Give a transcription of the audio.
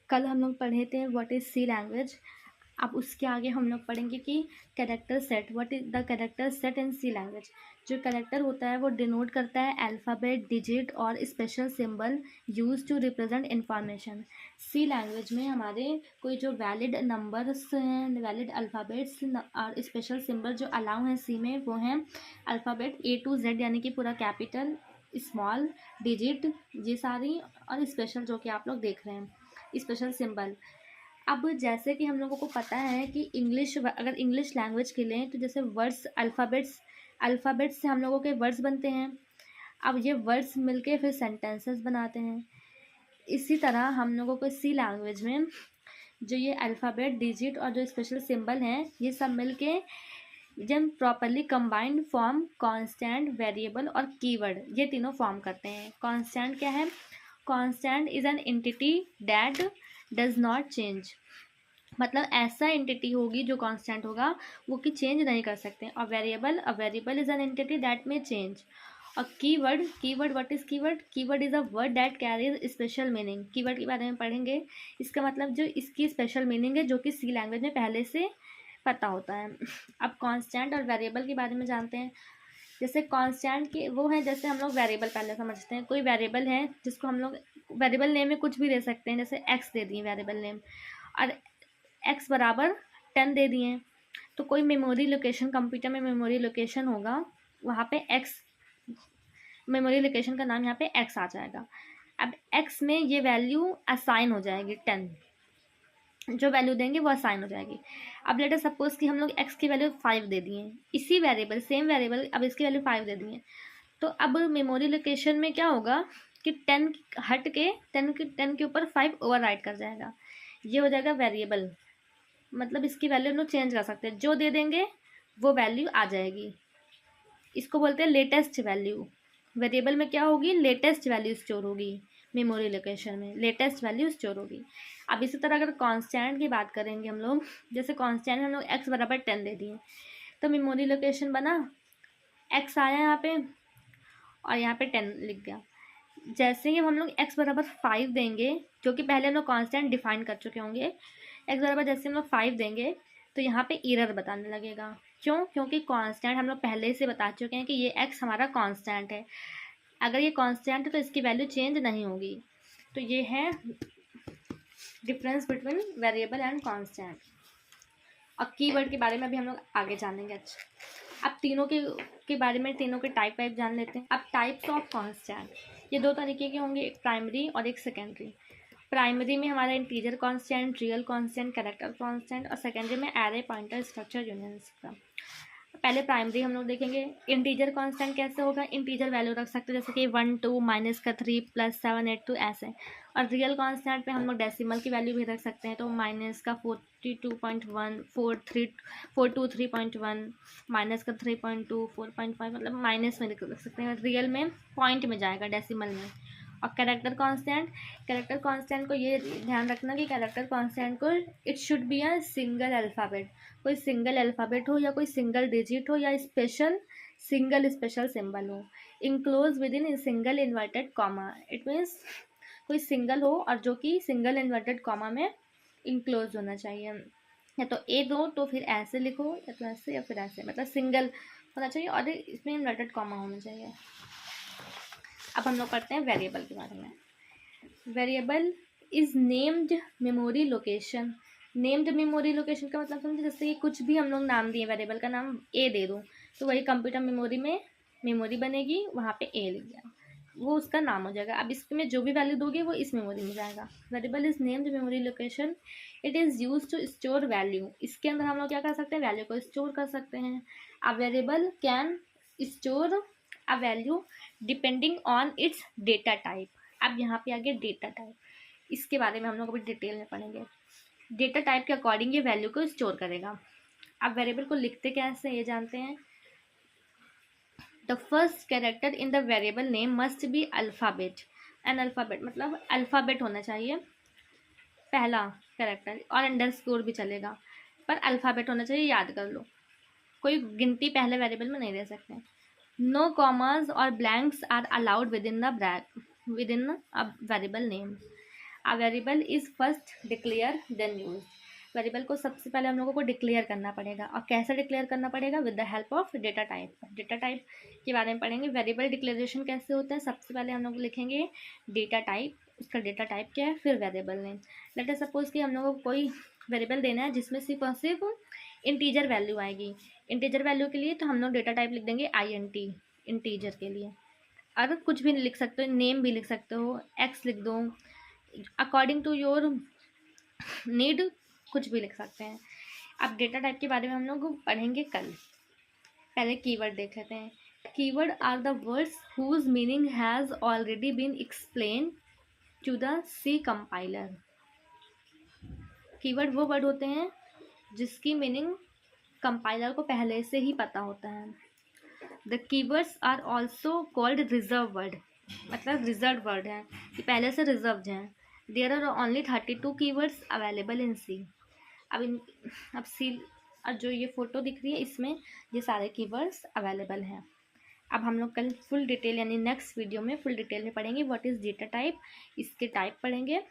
कल हम लोग पढ़े थे व्हाट इज़ सी लैंग्वेज। अब उसके आगे हम लोग पढ़ेंगे कि character set, what is the character set in C language. जो कैरेक्टर होता है वो डिनोट करता है अल्फ़ाबेट, डिजिट और special symbol use to represent information. C language में हमारे कोई जो वैलिड नंबर्स हैं, वैलिड अल्फ़ाबेट्स और स्पेशल सिंबल जो अलाउ हैं सी में, वो हैं अल्फ़ाबेट A to Z यानी कि पूरा कैपिटल, स्मॉल, डिजिट, ये सारी, और स्पेशल जो कि आप लोग देख रहे हैं स्पेशल सिंबल। अब जैसे कि हम लोगों को पता है कि इंग्लिश, अगर इंग्लिश लैंग्वेज के लें तो जैसे वर्ड्स, अल्फ़ाबेट्स से हम लोगों के वर्ड्स बनते हैं। अब ये वर्ड्स मिलके फिर सेंटेंसेस बनाते हैं। इसी तरह हम लोगों को सी लैंग्वेज में जो ये अल्फ़ाबेट, डिजिट और जो स्पेशल सिंबल हैं, ये सब मिलके जब properly combined form constant, variable और कीवर्ड, ये तीनों फॉर्म करते हैं। कांस्टेंट क्या है? Constant is an entity that does not change, मतलब ऐसा एंटिटी होगी जो कांस्टेंट होगा, वो कि चेंज नहीं कर सकते। और variable, a variable is an entity that में चेंज। और keyword, what is keyword? Keyword is a word that carries special meaning. Keyword के बारे में पढ़ेंगे, इसका मतलब जो इसकी स्पेशल मीनिंग है जो कि सी लैंग्वेज में पहले से पता होता है। अब कांस्टेंट और वेरिएबल के बारे में जानते हैं। जैसे कांस्टेंट के वो है, जैसे हम लोग वेरिएबल पहले समझते हैं। कोई वेरिएबल है जिसको हम लोग वेरिएबल नेम में कुछ भी दे सकते हैं, जैसे एक्स दे दिए वेरिएबल नेम, और एक्स बराबर 10 दे दिए, तो कोई मेमोरी लोकेशन, कंप्यूटर में मेमोरी लोकेशन होगा, वहाँ पे एक्स, मेमोरी लोकेशन का नाम यहाँ पे एक्स आ जाएगा। अब एक्स में ये वैल्यू असाइन हो जाएगी 10, जो वैल्यू देंगे वो असाइन हो जाएगी। अब लेटर सपोज कि हम लोग एक्स की वैल्यू 5 दे दिए, इसी वेरिएबल, सेम वेरिएबल, अब इसकी वैल्यू 5 दे दिए, तो अब मेमोरी लोकेशन में क्या होगा कि 10 हट के 10 के ऊपर 5 ओवर राइट कर जाएगा, ये हो जाएगा वेरिएबल। मतलब इसकी वैल्यू हम लोग चेंज कर सकते हैं, जो दे देंगे वो वैल्यू आ जाएगी। इसको बोलते हैं लेटेस्ट वैल्यू। वेरिएबल में क्या होगी? लेटेस्ट वैल्यू स्टोर होगी, मेमोरी लोकेशन में लेटेस्ट वैल्यू स्टोर होगी। अब इसी तरह अगर कांस्टेंट की बात करेंगे हम लोग, जैसे कांस्टेंट हम लोग एक्स बराबर 10 दे दिए, तो मेमोरी लोकेशन बना, एक्स आया यहाँ पे और यहाँ पे 10 लिख गया। जैसे ही हम लोग x बराबर 5 देंगे, जो कि पहले हम लोग कांस्टेंट डिफाइन कर चुके होंगे, x बराबर जैसे हम लोग 5 देंगे तो यहाँ पे एरर बताने लगेगा। क्यों? क्योंकि कांस्टेंट हम लोग पहले से बता चुके हैं कि ये x हमारा कांस्टेंट है, अगर ये कांस्टेंट है तो इसकी वैल्यू चेंज नहीं होगी। तो ये है difference between variable and constant. और कीवर्ड के बारे में अभी हम लोग आगे जानेंगे। अच्छा, अब तीनों के बारे में, तीनों के टाइप जान लेते हैं। अब टाइप्स ऑफ कांस्टेंट, ये दो तरीके के होंगे, एक प्राइमरी और एक सेकेंडरी। प्राइमरी में हमारा integer constant, real constant, character constant, और सेकेंडरी में एरे, पॉइंटर, स्ट्रक्चर, यूनियन का। पहले प्राइमरी हम लोग देखेंगे। इंटीजर कांस्टेंट कैसे होगा? इंटीजर वैल्यू रख सकते हैं, जैसे कि 1 2 माइनस का 3 प्लस 7 8 2 ऐसे। और रियल कांस्टेंट पे हम लोग डेसिमल की वैल्यू भी रख सकते हैं, तो माइनस का 42.1 423.1, माइनस का 3.2 4.5, मतलब माइनस में रख सकते हैं, रियल में पॉइंट में जाएगा, डेसिमल में। और कैरेक्टर कांस्टेंट को ये ध्यान रखना कि कैरेक्टर कांस्टेंट को it should be a single alphabet, कोई सिंगल अल्फ़ाबेट हो या कोई सिंगल डिजिट हो या सिंगल स्पेशल सिंबल हो, enclose with in single inverted comma. It means कोई सिंगल हो और जो कि सिंगल इन्वर्टेड कॉमा में इनक्लोज होना चाहिए। या तो ए दो तो फिर ऐसे लिखो, या तो ऐसे या फिर ऐसे, मतलब सिंगल होना चाहिए और इसमें इन्वर्टेड कॉमा होना चाहिए। अब हम लोग पढ़ते हैं वेरिएबल के बारे में। Variable is named memory location. Named memory location का मतलब समझे, जैसे कि कुछ भी हम लोग नाम दिए, वेरिएबल का नाम ए दे दो, तो वही कंप्यूटर मेमोरी में मेमोरी बनेगी, वहाँ पे ए लिख जाए, वो उसका नाम हो जाएगा। अब इसमें जो भी वैल्यू दोगे वो इस मेमोरी में जाएगा। Variable is named memory location, it is use to store value. इसके अंदर हम लोग क्या कर सकते हैं? वैल्यू को स्टोर कर सकते हैं। A variable can store a value depending on it's data type. अब यहाँ पे आगे डेटा टाइप, इसके बारे में हम लोग अभी डिटेल में पढ़ेंगे। डेटा टाइप के अकॉर्डिंग ये वैल्यू को स्टोर करेगा। अब वेरिएबल को लिखते कैसे ये जानते हैं। The first character in the variable name must be alphabet. N alphabet मतलब अल्फ़ाबेट होना चाहिए पहला कैरेक्टर, और अंडरस्कोर भी चलेगा, पर अल्फ़ाबेट होना चाहिए, याद कर लो। कोई गिनती पहले वेरिएबल में नहीं दे सकते। नो कॉमास और blanks are allowed within a variable name. A variable is first declare then use. Variable को सबसे पहले हम लोगों को डिक्लेयर करना पड़ेगा, और कैसे डिक्लेयर करना पड़ेगा? With the help of data type. Data type के बारे में पढ़ेंगे। वेरिएबल डिक्लेरेशन कैसे होता है? सबसे पहले हम लोग लिखेंगे डेटा टाइप, उसका डेटा टाइप क्या है, फिर variable name. Let us suppose कि हम लोगों को कोई वेरिएबल देना है जिसमें सिर्फ और सिर्फ इंटीजर वैल्यू आएगी। इंटीजर वैल्यू के लिए तो हम लोग डेटा टाइप लिख देंगे INT, इंटीजर के लिए। और कुछ भी लिख सकते हो, नेम भी लिख सकते हो, एक्स लिख दो, अकॉर्डिंग टू योर नीड कुछ भी लिख सकते हैं। अब डेटा टाइप के बारे में हम लोग पढ़ेंगे कल। पहले कीवर्ड देख लेते हैं। Keyword are the words whose meaning has already been explain to the C compiler. Keyword वो वर्ड होते हैं जिसकी मीनिंग कंपाइलर को पहले से ही पता होता है। The keywords are also called reserve word, मतलब रिजर्व वर्ड है, ये पहले से रिजर्व हैं। There are only 32 keywords available in C. अब सी, और जो ये फोटो दिख रही है इसमें ये सारे कीवर्ड्स अवेलेबल हैं। अब हम लोग कल फुल डिटेल यानी नेक्स्ट वीडियो में फुल डिटेल में पढ़ेंगे व्हाट इज़ डेटा टाइप, इसके टाइप पढ़ेंगे,